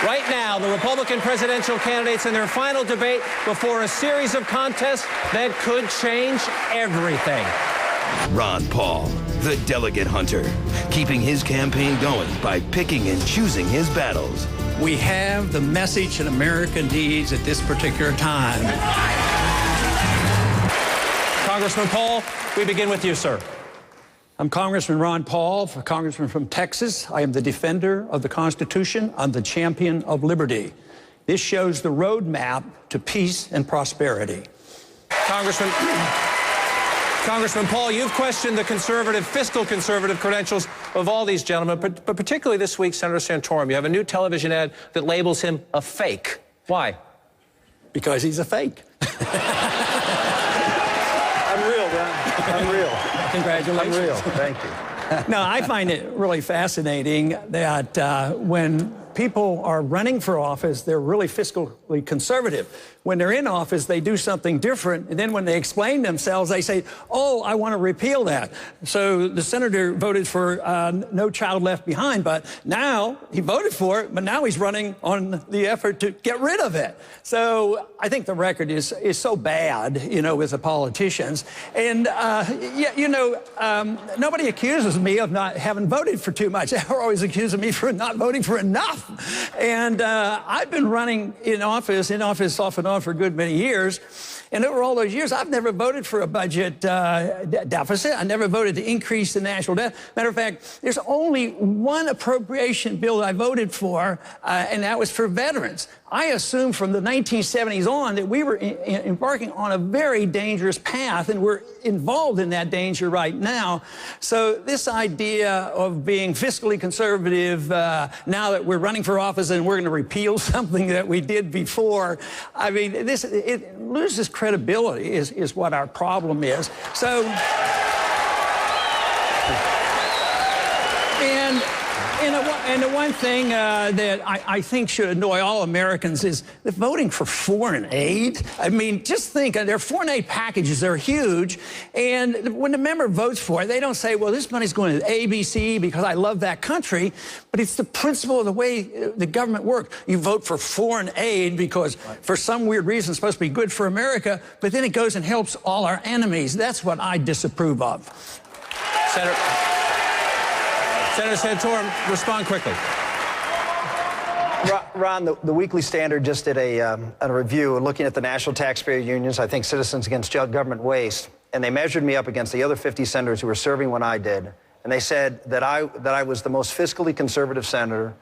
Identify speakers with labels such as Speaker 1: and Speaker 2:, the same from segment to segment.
Speaker 1: Right now, the Republican presidential candidates in their final debate before a series of contests that could change everything.
Speaker 2: Ron Paul, the delegate hunter, keeping his campaign going by picking and choosing his battles.
Speaker 3: We have the message that America needs at this particular time.
Speaker 1: Congressman Paul, we begin with you, sir.
Speaker 3: I'm Congressman Ron Paul, Congressman from Texas. I am the defender of the Constitution. I'm the champion of liberty. This shows the roadmap to peace and prosperity.
Speaker 1: Congressman Paul, you've questioned the fiscal conservative credentials of all these gentlemen, but particularly this week, Senator Santorum. You have a new television ad that labels him a fake. Why?
Speaker 3: Because he's a fake.
Speaker 4: Unreal, man. Unreal.
Speaker 3: Congratulations.
Speaker 4: Unreal. Thank you.
Speaker 3: No, I find it really fascinating that when people are running for office, they're really fiscally conservative. When they're in office, they do something different. And then when they explain themselves, they say, oh, I want to repeal that. So the senator voted for No Child Left Behind, but now he voted for it, but now he's running on the effort to get rid of it. So I think the record is so bad, you know, with the politicians. And, nobody accuses me of not having voted for too much. They're always accusing me for not voting for enough. And I've been running in office off and on for a good many years. And over all those years, I've never voted for a budget deficit. I never voted to increase the national debt. Matter of fact, there's only one appropriation bill that I voted for, and that was for veterans. I assumed from the 1970s on that we were embarking on a very dangerous path, and we're involved in that danger right now. So this idea of being fiscally conservative now that we're running for office and we're going to repeal something that we did before, I mean, it loses credibility is what our problem is. So, and the one thing that I think should annoy all Americans is the voting for foreign aid. I mean, just think, their foreign aid packages are huge, and when the member votes for it, they don't say, well, this money's going to ABC because I love that country, but it's the principle of the way the government works. You vote for foreign aid because for some weird reason it's supposed to be good for America, but then it goes and helps all our enemies. That's what I disapprove of.
Speaker 1: Senator Santorum, respond quickly.
Speaker 4: Ron, the Weekly Standard just did a review looking at the national taxpayer unions, I think Citizens Against Government Waste, and they measured me up against the other 50 senators who were serving when I did, and they said that I was the most fiscally conservative senator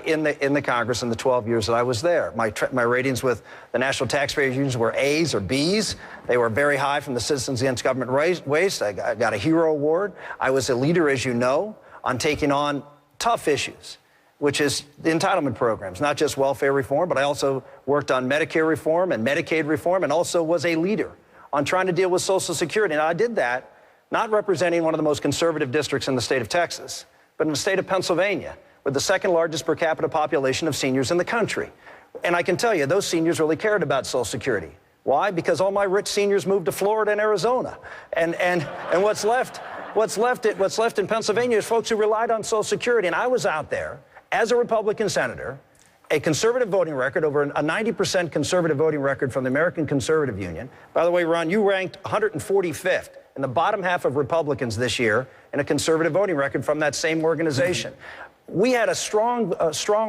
Speaker 4: in the Congress in the 12 years that I was there. My ratings with the national taxpayer unions were A's or B's. They were very high from the Citizens Against Government Waste. I got a Hero Award. I was a leader, as you know, on taking on tough issues, which is the entitlement programs, not just welfare reform, but I also worked on Medicare reform and Medicaid reform, and also was a leader on trying to deal with Social Security. And I did that not representing one of the most conservative districts in the state of Texas, but in the state of Pennsylvania, with the second largest per capita population of seniors in the country. And I can tell you, those seniors really cared about Social Security. Why? Because all my rich seniors moved to Florida and Arizona. And what's left in Pennsylvania is folks who relied on Social Security. And I was out there as a Republican senator, a conservative voting record, over a 90% conservative voting record from the American Conservative Union. By the way, Ron, you ranked 145th in the bottom half of Republicans this year in a conservative voting record from that same organization. We had a strong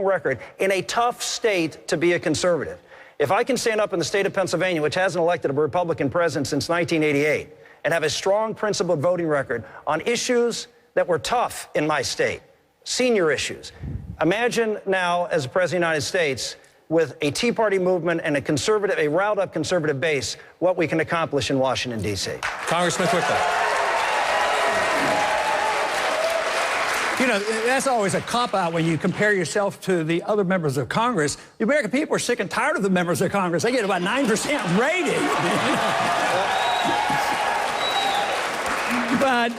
Speaker 4: record in a tough state to be a conservative. If I can stand up in the state of Pennsylvania, which hasn't elected a Republican president since 1988, and have a strong principled voting record on issues that were tough in my state, senior issues. Imagine now, as the President of the United States, with a Tea Party movement and a riled-up conservative base, what we can accomplish in Washington, D.C.
Speaker 1: Congressman, quickly.
Speaker 3: You know, that's always a cop-out when you compare yourself to the other members of Congress. The American people are sick and tired of the members of Congress. They get about 9% rating. But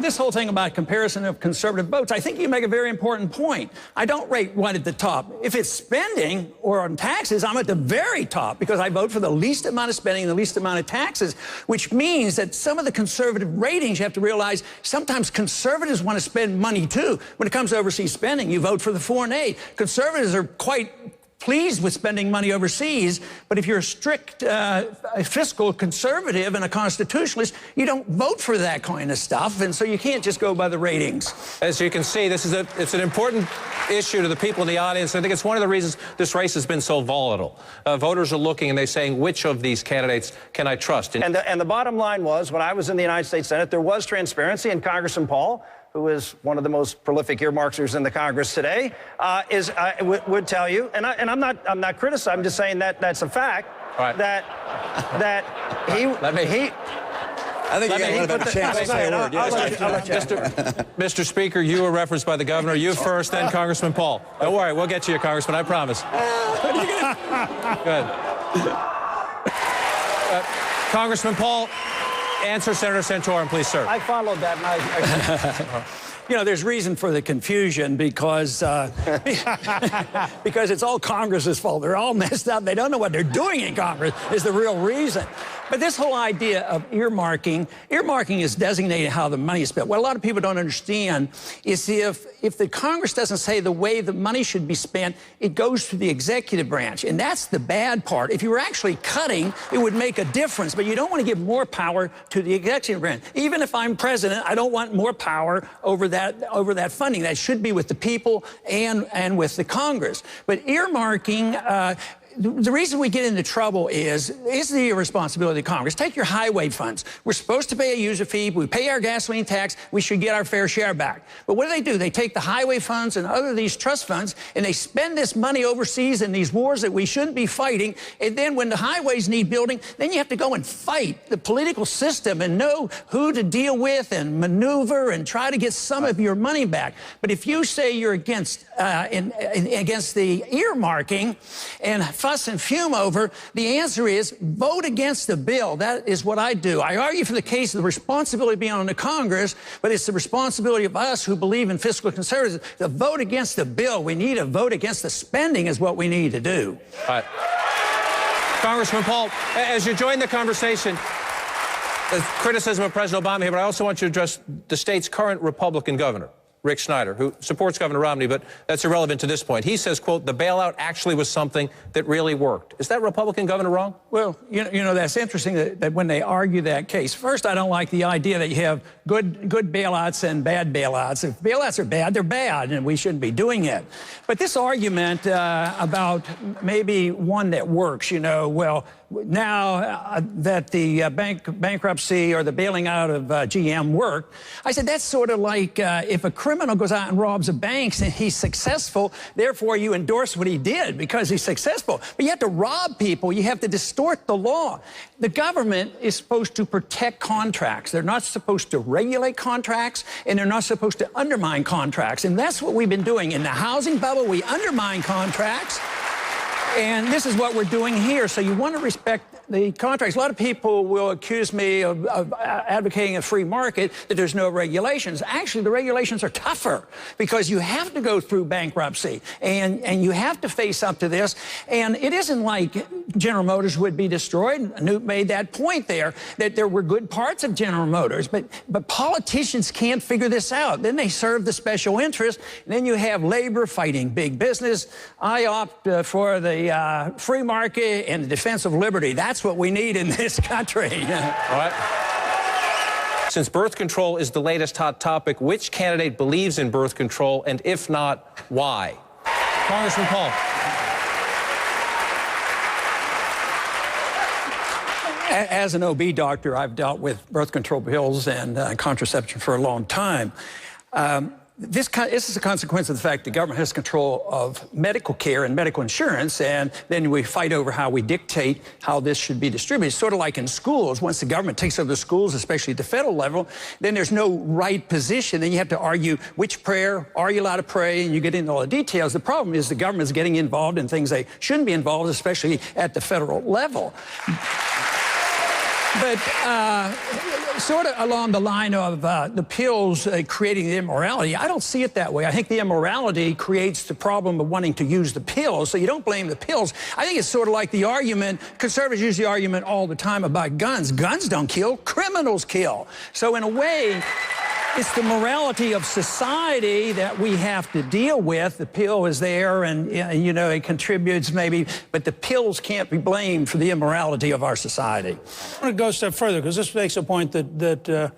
Speaker 3: this whole thing about comparison of conservative votes, I think you make a very important point. I don't rate one at the top. If it's spending or on taxes, I'm at the very top because I vote for the least amount of spending and the least amount of taxes, which means that some of the conservative ratings, you have to realize, sometimes conservatives want to spend money too. When it comes to overseas spending, you vote for the foreign aid. Conservatives are quite pleased with spending money overseas, but if you're a strict fiscal conservative and a constitutionalist, you don't vote for that kind of stuff, and so you can't just go by the ratings.
Speaker 1: As you can see, it's an important issue to the people in the audience. I think it's one of the reasons this race has been so volatile. Voters are looking and they're saying, which of these candidates can I trust?
Speaker 4: And the bottom line was, when I was in the United States Senate, there was transparency, and Congressman Paul, who is one of the most prolific earmarkers in the Congress today, would tell you, and I'm not criticizing, I'm just saying that that's a fact.
Speaker 1: Right.
Speaker 4: That he.
Speaker 5: I think you got a chance to say a word.
Speaker 1: Mr. Speaker, you were referenced by the governor. You first, then Congressman Paul. Don't worry, we'll get to you, Congressman, I promise. Good. Congressman Paul, answer Senator Santorum, please, sir.
Speaker 4: I followed that, and
Speaker 3: You know, there's reason for the confusion because because it's all Congress's fault. They're all messed up. They don't know what they're doing in Congress is the real reason. But this whole idea of earmarking is designating how the money is spent. What a lot of people don't understand is if the Congress doesn't say the way the money should be spent, it goes to the executive branch. And that's the bad part. If you were actually cutting, it would make a difference. But you don't want to give more power to the executive branch. Even if I'm president, I don't want more power over that funding. That should be with the people and with the Congress. But earmarking, the reason we get into trouble is the responsibility of Congress. Take your highway funds. We're supposed to pay a user fee. We pay our gasoline tax. We should get our fair share back. But what do? They take the highway funds and other these trust funds, and they spend this money overseas in these wars that we shouldn't be fighting. And then when the highways need building, then you have to go and fight the political system and know who to deal with and maneuver and try to get some of your money back. But if you say you're against the earmarking and fuss and fume over, the answer is vote against the bill. That is what I do. I argue for the case of the responsibility being on the Congress, but it's the responsibility of us who believe in fiscal conservatism to vote against the bill. We need to vote against the spending is what we need to do.
Speaker 1: All right. Congressman Paul, as you join the conversation, criticism of President Obama here, but I also want you to address the state's current Republican governor, Rick Snyder, who supports Governor Romney, but that's irrelevant to this point. He says, quote, the bailout actually was something that really worked. Is that Republican governor wrong?
Speaker 3: Well, you know that's interesting that when they argue that case. First, I don't like the idea that you have good bailouts and bad bailouts. If bailouts are bad, they're bad, and we shouldn't be doing it. But this argument about maybe one that works, well, now that the bankruptcy or the bailing out of GM worked, I said that's sort of like if a criminal goes out and robs a bank and he's successful, therefore you endorse what he did because he's successful. But you have to rob people. You have to distort the law. The government is supposed to protect contracts. They're not supposed to regulate contracts, and they're not supposed to undermine contracts. And that's what we've been doing. In the housing bubble, we undermine contracts. And this is what we're doing here. So you want to respect the contracts. A lot of people will accuse me of advocating a free market, that there's no regulations. Actually, the regulations are tougher because you have to go through bankruptcy and you have to face up to this. And it isn't like General Motors would be destroyed. Newt made that point there, that there were good parts of General Motors, but politicians can't figure this out. Then they serve the special interest. And then you have labor fighting big business. I opt for the free market and the defense of liberty. That's what we need in this country.
Speaker 1: All right. Since birth control is the latest hot topic, which candidate believes in birth control, and if not, why? Congressman Paul.
Speaker 3: As an OB doctor, I've dealt with birth control pills and contraception for a long time. This is a consequence of the fact the government has control of medical care and medical insurance, and then we fight over how we dictate how this should be distributed. Sort of like in schools, once the government takes over the schools, especially at the federal level, then there's no right position. Then you have to argue which prayer, are you allowed to pray, and you get into all the details. The problem is the government is getting involved in things they shouldn't be involved, especially at the federal level. But sort of along the line of the pills creating the immorality, I don't see it that way. I think the immorality creates the problem of wanting to use the pills, so you don't blame the pills. I think it's sort of like the argument, conservatives use the argument all the time about guns. Guns don't kill, criminals kill. So in a way, it's the morality of society that we have to deal with. The pill is there and, you know, it contributes maybe, but the pills can't be blamed for the immorality of our society.
Speaker 6: I want to go a step further because this makes a point that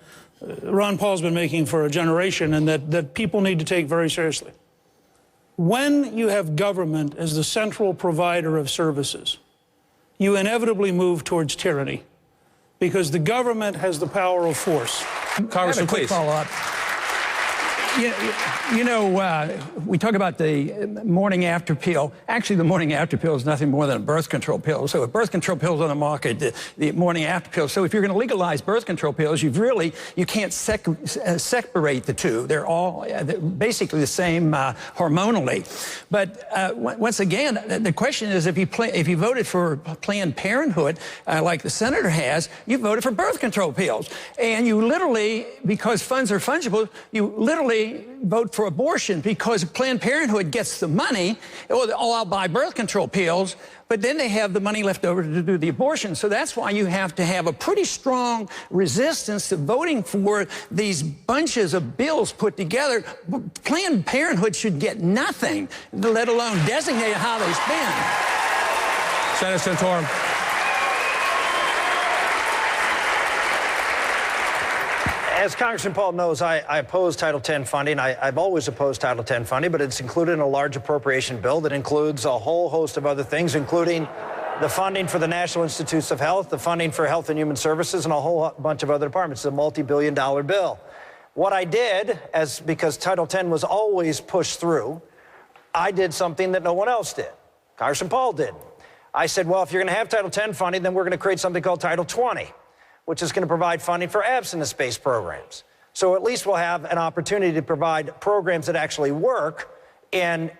Speaker 6: Ron Paul's been making for a generation and that people need to take very seriously. When you have government as the central provider of services, you inevitably move towards tyranny because the government has the power of force.
Speaker 1: Congressman, please.
Speaker 3: Follow-up. You know, we talk about the morning after pill. Actually, the morning after pill is nothing more than a birth control pill. So if birth control pills on the market, the morning after pill. So if you're going to legalize birth control pills, you can't separate the two. They're all basically the same hormonally. But once again, the question is, if you voted for Planned Parenthood, like the senator has, you voted for birth control pills. And you literally, because funds are fungible, you literally vote for abortion because Planned Parenthood gets the money. Oh, I'll buy birth control pills, but then they have the money left over to do the abortion. So that's why you have to have a pretty strong resistance to voting for these bunches of bills put together. Planned Parenthood should get nothing, let alone designate how they spend.
Speaker 1: Senator Santorum.
Speaker 4: As Congressman Paul knows, I oppose Title X funding. I've always opposed Title X funding, but it's included in a large appropriation bill that includes a whole host of other things, including the funding for the National Institutes of Health, the funding for Health and Human Services, and a whole bunch of other departments. It's a multi-billion-dollar bill. What I did, because Title X was always pushed through, I did something that no one else did. Congressman Paul did. I said, well, if you're going to have Title X funding, then we're going to create something called Title 20. Which is going to provide funding for abstinence-based programs. So at least we'll have an opportunity to provide programs that actually work in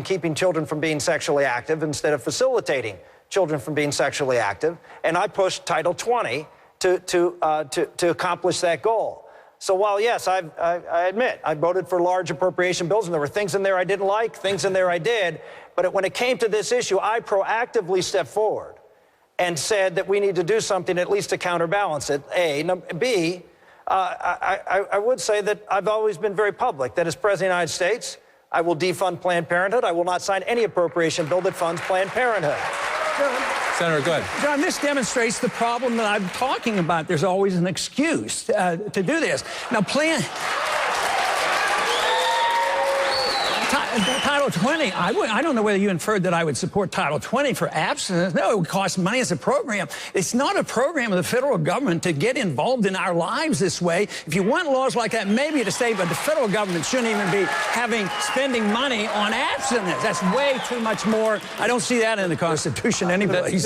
Speaker 4: keeping children from being sexually active instead of facilitating children from being sexually active. And I pushed Title 20 to accomplish that goal. So while, yes, I admit, I voted for large appropriation bills, and there were things in there I didn't like, things in there I did, but when it came to this issue, I proactively stepped forward and said that we need to do something at least to counterbalance it, A. B, I would say that I've always been very public, that as President of the United States, I will defund Planned Parenthood. I will not sign any appropriation bill that funds Planned Parenthood.
Speaker 1: Senator, go ahead.
Speaker 3: John, this demonstrates the problem that I'm talking about. There's always an excuse to do this. Now, Title 20, I don't know whether you inferred that I would support Title 20 for abstinence. No, it would cost money as a program. It's not a program of the federal government to get involved in our lives this way. If you want laws like that, maybe at a state, but the federal government shouldn't even be spending money on abstinence. That's way too much more. I don't see that in the Constitution anyway.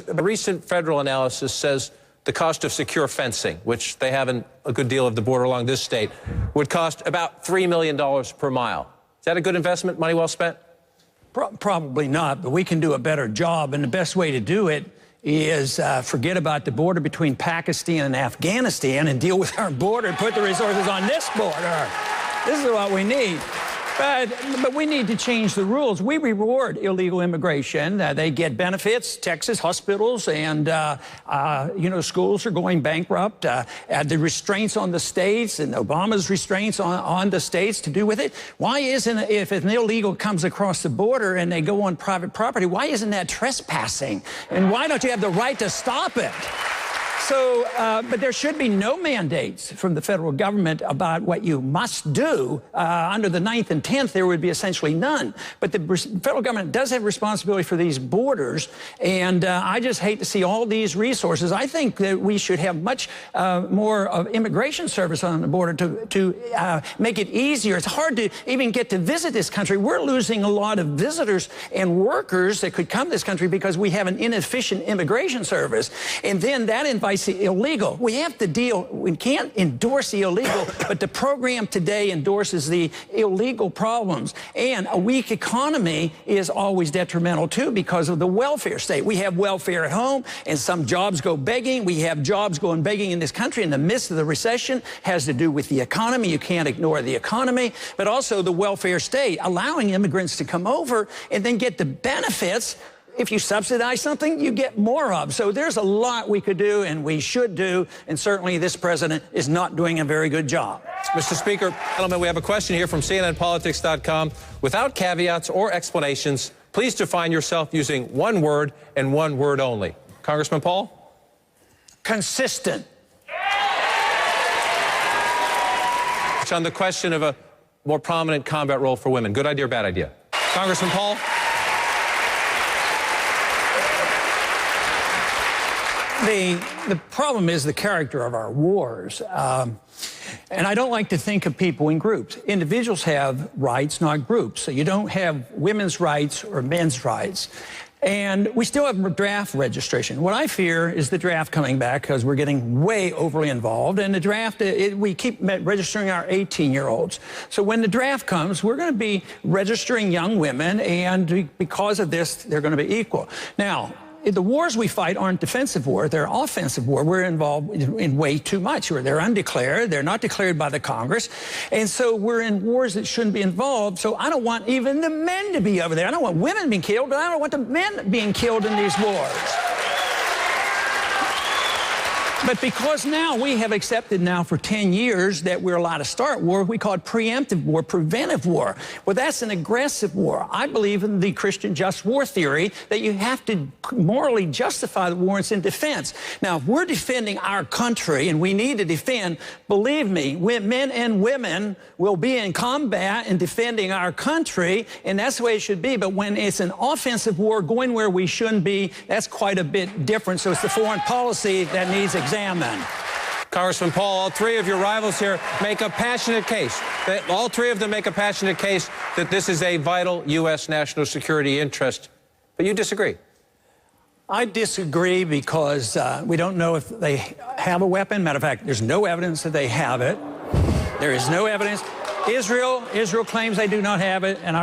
Speaker 1: A recent federal analysis says the cost of secure fencing, which they have in a good deal of the border along this state, would cost about $3 million per mile. Is that a good investment, money well spent?
Speaker 3: Probably not, but we can do a better job, and the best way to do it is forget about the border between Pakistan and Afghanistan and deal with our border and put the resources on this border. This is what we need. But we need to change the rules. We reward illegal immigration. They get benefits. Texas hospitals and, schools are going bankrupt. The restraints on the states and Obama's restraints on the states to do with it. Why isn't, if an illegal comes across the border and they go on private property, why isn't that trespassing? And why don't you have the right to stop it? So, but there should be no mandates from the federal government about what you must do. Under the 9th and 10th, there would be essentially none. But the federal government does have responsibility for these borders, and I just hate to see all these resources. I think that we should have much more of immigration service on the border to make it easier. It's hard to even get to visit this country. We're losing a lot of visitors and workers that could come to this country because we have an inefficient immigration service. And then that invites fights the illegal. We have to deal, we can't endorse the illegal, but the program today endorses the illegal problems. And a weak economy is always detrimental too because of the welfare state. We have welfare at home and some jobs go begging. We have jobs going begging in this country in the midst of the recession. Has to do with the economy. You can't ignore the economy, but also the welfare state, allowing immigrants to come over and then get the benefits. If you subsidize something, you get more of. So there's a lot we could do and we should do, and certainly this president is not doing a very good job.
Speaker 1: Mr. Speaker, gentlemen, we have a question here from CNNPolitics.com. Without caveats or explanations, please define yourself using one word and one word only. Congressman Paul?
Speaker 3: Consistent.
Speaker 1: On the question of a more prominent combat role for women. Good idea or bad idea? Congressman Paul?
Speaker 3: The problem is the character of our wars. And I don't like to think of people in groups. Individuals have rights, not groups. So you don't have women's rights or men's rights. And we still have draft registration. What I fear is the draft coming back because we're getting way overly involved. And the draft, we keep registering our 18-year-olds. So when the draft comes, we're going to be registering young women. And because of this, they're going to be equal. Now, the wars we fight aren't defensive war, they're offensive war. We're involved in way too much. They're undeclared, they're not declared by the Congress. And so we're in wars that shouldn't be involved. So I don't want even the men to be over there. I don't want women being killed, but I don't want the men being killed in these wars. But because now we have accepted now for 10 years that we're allowed to start war, we call it preemptive war, preventive war. Well, that's an aggressive war. I believe in the Christian just war theory that you have to morally justify the war in defense. Now, if we're defending our country and we need to defend, believe me, men and women will be in combat and defending our country, and that's the way it should be. But when it's an offensive war going where we shouldn't be, that's quite a bit different. So it's the foreign policy that needs examined.
Speaker 1: Congressman Paul, all three of your rivals here make a passionate case. All three of them make a passionate case that this is a vital U.S. national security interest. But you disagree.
Speaker 3: I disagree because we don't know if they have a weapon. Matter of fact, there's no evidence that they have it. There is no evidence. Israel claims they do not have it, and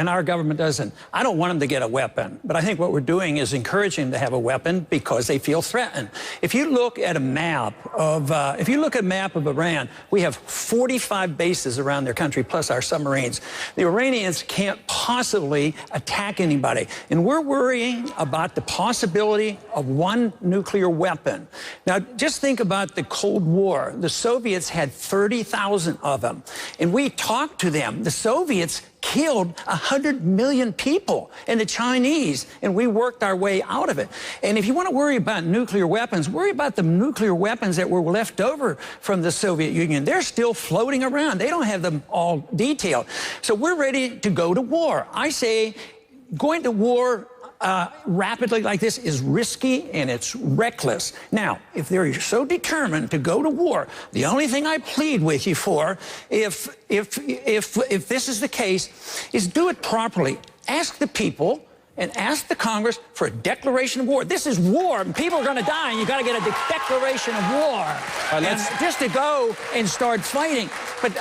Speaker 3: our government doesn't. I don't want them to get a weapon, but I think what we're doing is encouraging them to have a weapon because they feel threatened. If you look at a map of Iran, we have 45 bases around their country plus our submarines. The Iranians can't possibly attack anybody, and we're worrying about the possibility of one nuclear weapon. Now, just think about the Cold War. The Soviets had 30,000 of them, and we talked to them. The Soviets killed 100 million people, and the Chinese, and we worked our way out of it. And if you want to worry about nuclear weapons, worry about the nuclear weapons that were left over from the Soviet Union. They're still floating around. They don't have them all detailed. So we're ready to go to war. I say going to war rapidly like this is risky and it's reckless. Now, if they're so determined to go to war, the only thing I plead with you for, if this is the case, is do it properly. Ask the people and ask the Congress for a declaration of war. This is war, and people are going to die, and you got to get a declaration of war. And just to go and start fighting. But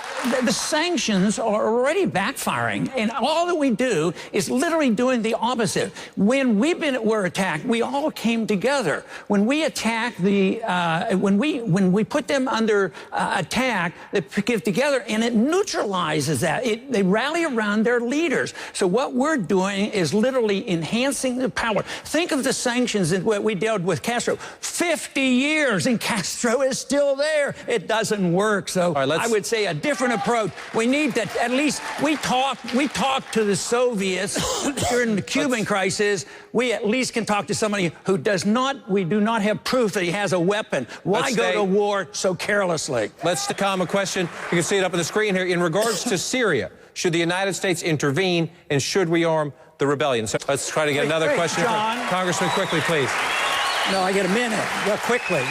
Speaker 3: the sanctions are already backfiring, and all that we do is literally doing the opposite. When we're attacked, we all came together. When we attack when we put them under attack, they get together, and it neutralizes that. They rally around their leaders. So what we're doing is literally enhancing the power. Think of the sanctions that we dealt with Castro. 50 years and Castro is still there. It doesn't work. So I would say a different approach. We need to at least we talked to the Soviets during the Cuban crisis. We at least can talk to somebody who we do not have proof that he has a weapon. Why go to war so carelessly?
Speaker 1: Let's calm a question. You can see it up on the screen here. In regards to Syria, should the United States intervene and should we arm the rebellion? So let's try to get another question.
Speaker 3: John.
Speaker 1: Congressman, quickly, please.
Speaker 3: No, I get a minute. Well, quickly.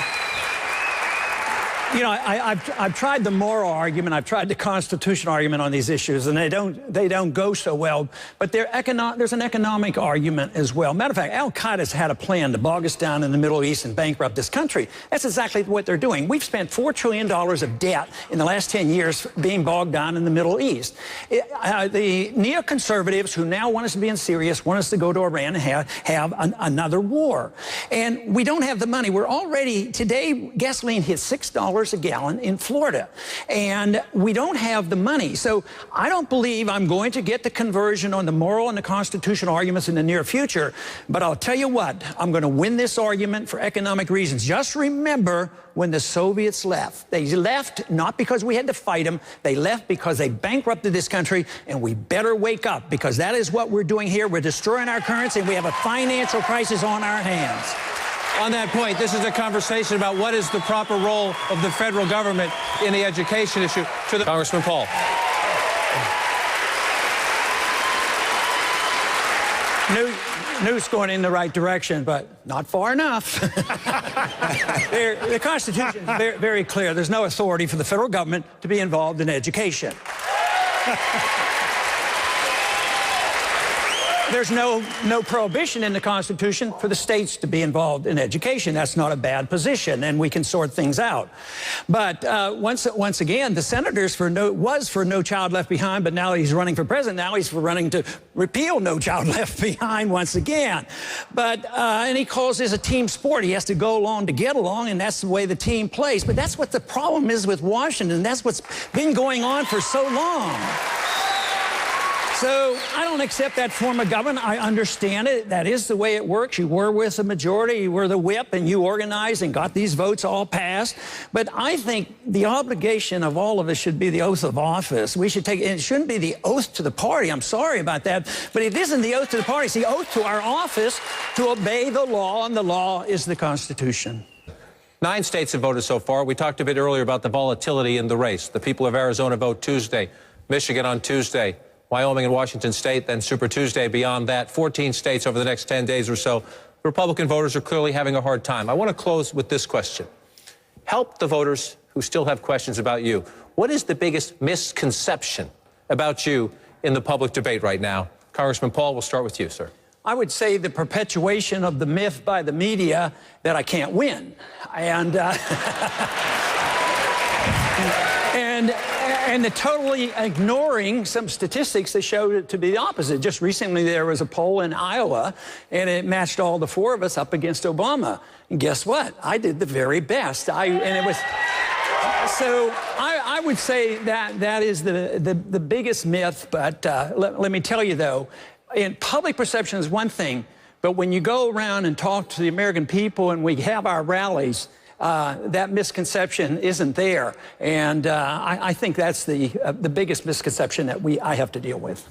Speaker 3: You know, I've tried the moral argument, I've tried the constitutional argument on these issues, and they don't go so well. But there's an economic argument as well. Matter of fact, Al-Qaeda's had a plan to bog us down in the Middle East and bankrupt this country. That's exactly what they're doing. We've spent $4 trillion of debt in the last 10 years being bogged down in the Middle East. The neoconservatives who now want us to be in Syria, want us to go to Iran and have another war. And we don't have the money. We're already, today, gasoline hit $6 a gallon in Florida, and we don't have the money. So I don't believe I'm going to get the conversion on the moral and the constitutional arguments in the near future, but I'll tell you what, I'm going to win this argument for economic reasons. Just remember when the Soviets left. They left not because we had to fight them, they left because they bankrupted this country, and we better wake up, because that is what we're doing here. We're destroying our currency, and we have a financial crisis on our hands.
Speaker 1: On that point, this is a conversation about what is the proper role of the federal government in the education issue. To the Congressman Paul.
Speaker 3: News going in the right direction, but not far enough. The Constitution is very, very clear. There's no authority for the federal government to be involved in education. There's no prohibition in the Constitution for the states to be involved in education. That's not a bad position, and we can sort things out. But once again, the senators was for No Child Left Behind, but now he's running for president. Now he's running to repeal No Child Left Behind once again. But and he calls this a team sport. He has to go along to get along, and that's the way the team plays. But that's what the problem is with Washington. That's what's been going on for so long. So I don't accept that form of government. I understand it. That is the way it works. You were with the majority, you were the whip, and you organized and got these votes all passed. But I think the obligation of all of us should be the oath of office. We should take it. It shouldn't be the oath to the party. I'm sorry about that. But it isn't the oath to the party. It's the oath to our office to obey the law, and the law is the Constitution.
Speaker 1: 9 states have voted so far. We talked a bit earlier about the volatility in the race. The people of Arizona vote Tuesday, Michigan on Tuesday, Wyoming and Washington State, then Super Tuesday. Beyond that, 14 states over the next 10 days or so. Republican voters are clearly having a hard time. I want to close with this question. Help the voters who still have questions about you. What is the biggest misconception about you in the public debate right now? Congressman Paul, we'll start with you, sir.
Speaker 3: I would say the perpetuation of the myth by the media that I can't win. And the totally ignoring some statistics that showed it to be the opposite. Just recently, there was a poll in Iowa, and it matched all the 4 of us up against Obama. And guess what? I did the very best. So I would say that is the biggest myth. But let me tell you, though, in public perception is one thing, but when you go around and talk to the American people and we have our rallies, that misconception isn't there. And I think that's the biggest misconception that I have to deal with.